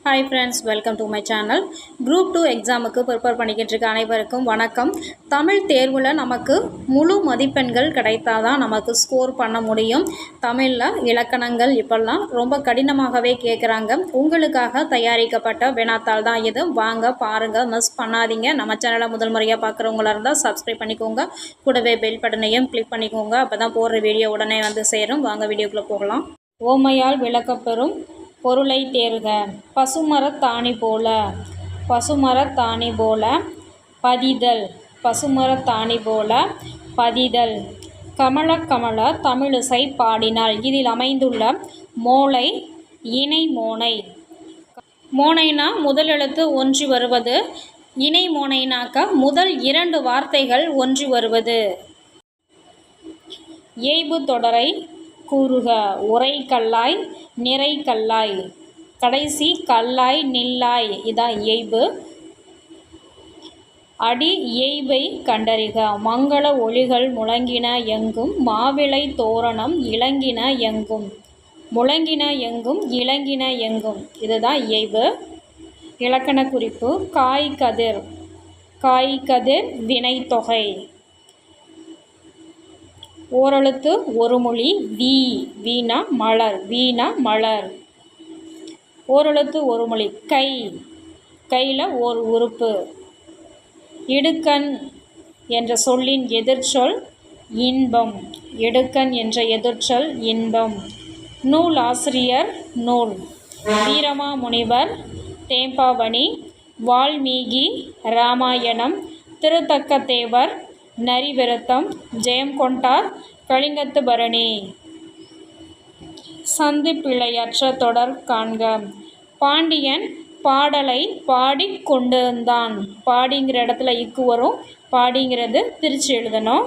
Hi friends, welcome to my channel. Group 2 எக்ஸாமுக்கு prepare பண்ணிக்கிட்டு இருக்க அனைவருக்கும் வணக்கம். தமிழ் தேர்வில் நமக்கு முழு மதிப்பெண்கள் கிடைத்தால் தான் நமக்கு ஸ்கோர் பண்ண முடியும். தமிழில் இலக்கணங்கள் இப்போல்லாம் ரொம்ப கடினமாகவே கேட்குறாங்க. உங்களுக்காக தயாரிக்கப்பட்ட வினாத்தாள் தான் இது. வாங்க பாருங்கள், மிஸ் பண்ணாதீங்க. நம்ம சேனலை முதல் முறையாக பார்க்குறவங்களா இருந்தால் சப்ஸ்கிரைப் பண்ணிக்கோங்க. கூடவே பெல் பட்டனையும் கிளிக் பண்ணிக்கோங்க. அப்போ தான் போடுற வீடியோ உடனே வந்து சேரும். வாங்க வீடியோக்குள்ளே போகலாம். ஓமையால் விளக்கப்பெறும் பொருளை தேர்க. பசுமரத்தாணி போல. பசுமரத்தாணி போல பதிதல். பசுமரத்தாணி போல பதிதல். கமல கமல தமிழிசை பாடினாள். இதில் அமைந்துள்ள மோனை இணை மோனை. மோனைனா முதல் எழுத்து ஒன்றி வருவது. இணை மோனைனாக்க முதல் இரண்டு வார்த்தைகள் ஒன்றி வருவது. ஏய்பு தொடரை கூறுக. உரை கல்லாய் நிறை கல்லாய். கடைசி கல்லாய் நில்லாய் இதான் இயைபு. அடி இயைபை கண்டறிக. மங்கள ஒலிகள் முழங்கின எங்கும் மாவிளை தோரணம் இளங்கின எங்கும். முழங்கின எங்கும் இளங்கின எங்கும் இதுதான் இயைபு. இலக்கண குறிப்பு. காய் கதிர். காய் கதிர் வினைத்தொகை. ஓரெழுத்து ஒரு மொழி. வீ. வீணா மலர். வீணா மலர். ஓரெழுத்து ஒரு மொழி. கை. கையில் ஓர் உறுப்பு. இடுக்கண் என்ற சொல்லின் எதிர்ச்சொல் இன்பம். இடுக்கண் என்ற எதிர்ச்சொல் இன்பம். நூல் ஆசிரியர் நூல். வீரமா முனிவர் தேம்பாவணி. வால்மீகி இராமாயணம். திருத்தக்கதேவர் நரிவிருத்தம். ஜெயங்கொண்டார் கலிங்கத்து பரணி. சந்திப்பிழையற்ற தொடர் காண்க. பாண்டியன் பாடலை பாடி கொண்டிருந்தான். பாடிங்கிற இடத்துல இக்கு வரும். பாடிங்கிறது பிரித்து எழுதணும்.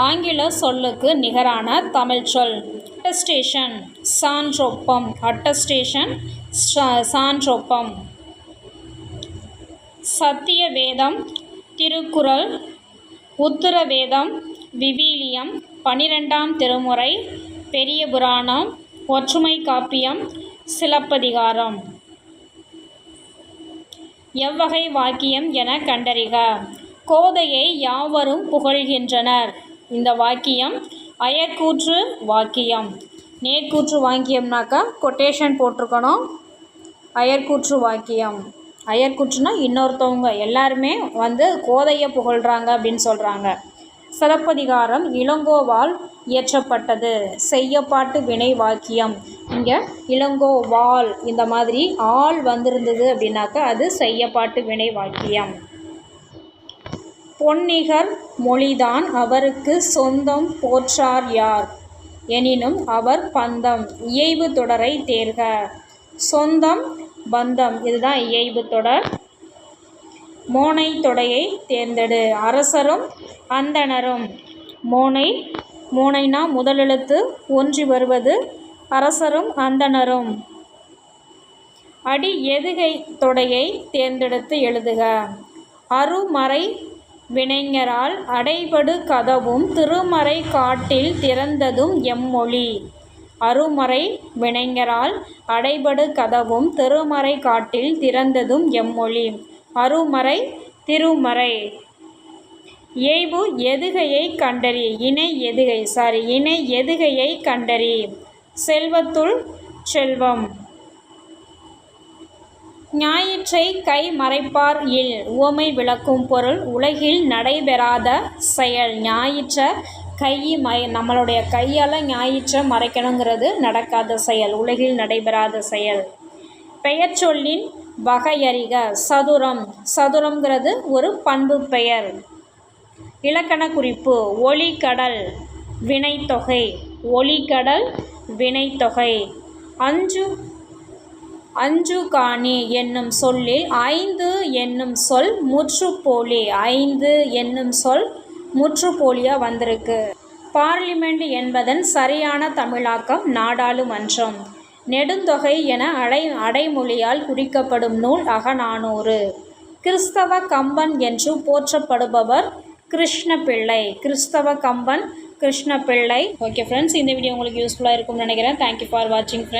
ஆங்கில சொல்லுக்கு நிகரான தமிழ் சொல். அட்டஸ்டேஷன் சான்றொப்பம். அட்டஸ்டேஷன் சான்றொப்பம். சத்திய வேதம் திருக்குறள். உத்தரவேதம் விவிலியம். 12ஆம் திருமுறை பெரிய புராணம். ஒற்றுமை காப்பியம் சிலப்பதிகாரம். எவ்வகை வாக்கியம் என கண்டறிக. கோதையை யாவரும் புகழ்கின்றனர். இந்த வாக்கியம் அயற்கூற்று வாக்கியம். நேர்கூற்று வாக்கியம்னாக்கா கொட்டேஷன் போட்டிருக்கணும். அயற்கூற்று வாக்கியம். அயற்கூற்றுனா இன்னொருத்தவங்க எல்லாருமே கோதையை புகழ்கிறாங்க அப்படின்னு சொல்கிறாங்க. சிலப்பதிகாரம் இளங்கோவால் இயற்றப்பட்டது. செய்யப்பாட்டு வினை வாக்கியம். இங்கே இளங்கோவால் இந்த மாதிரி ஆள் வந்திருந்தது அப்படின்னாக்கா அது செய்யப்பாட்டு வினை வாக்கியம். பொன்னிகர் மொழிதான் அவருக்கு சொந்தம் போற்றார் யார் எனினும் அவர் பந்தம். இயைபு தொடரை தேர்க. சொந்தம் பந்தம் இதுதான் இயைபு தொடர். மோனை தொடையை தேர்ந்தெடு. அரசரும் அந்தணரும். மோனை. மோனைனா முதலெழுத்து ஒன்றி வருவது. அரசரும் அந்தணரும். அடி எதுகை தொடையை தேர்ந்தெடுத்து எழுதுக. அருமறை வினைஞரால் அடைபடு கதவும் திருமறை காட்டில் திறந்ததும் எம்மொழி. அருமறை வினைஞரால் அடைபடு கதவும் திருமறை காட்டில் திறந்ததும் எம்மொழி. அருமறை திருமறை. இயைபு எதுகையை கண்டறி. இணை எதுகையை கண்டறி. செல்வத்துள் செல்வம். ஞாயிற்றை கை மறைப்பார் இல். உவமை விளக்கும் பொருள். உலகில் நடைபெறாத செயல். ஞாயிற்ற கை நம்மளுடைய கையால் ஞாயிற்றை மறைக்கணுங்கிறது நடக்காத செயல். உலகில் நடைபெறாத செயல். பெயர் சொல்லின் வகையறிக. சதுரம். சதுரம்ங்கிறது ஒரு பண்பு பெயர். இலக்கண குறிப்பு. ஒளிக்கடல் வினைத்தொகை. ஒளிக்கடல் வினைத்தொகை. அஞ்சு காணி என்னும் சொல்லில் ஐந்து என்னும் சொல் முற்றுப்போலி. ஐந்து என்னும் சொல் முற்றுப்போலியாக வந்திருக்கு. பார்லிமெண்ட் என்பதன் சரியான தமிழாக்கம் நாடாளுமன்றம். நெடுந்தொகை என அடைமொழியால் குறிக்கப்படும் நூல் அகநானூறு. கிறிஸ்தவ கம்பன் என்று போற்றப்படுபவர் கிருஷ்ணபிள்ளை. கிறிஸ்தவ கம்பன் கிருஷ்ணபிள்ளை. ஓகே ஃப்ரெண்ட்ஸ், இந்த வீடியோ உங்களுக்கு யூஸ்ஃபுல்லாக இருக்கும்னு நினைக்கிறேன். தேங்க்யூ ஃபார் வாட்சிங் ஃப்ரெண்ட்ஸ்.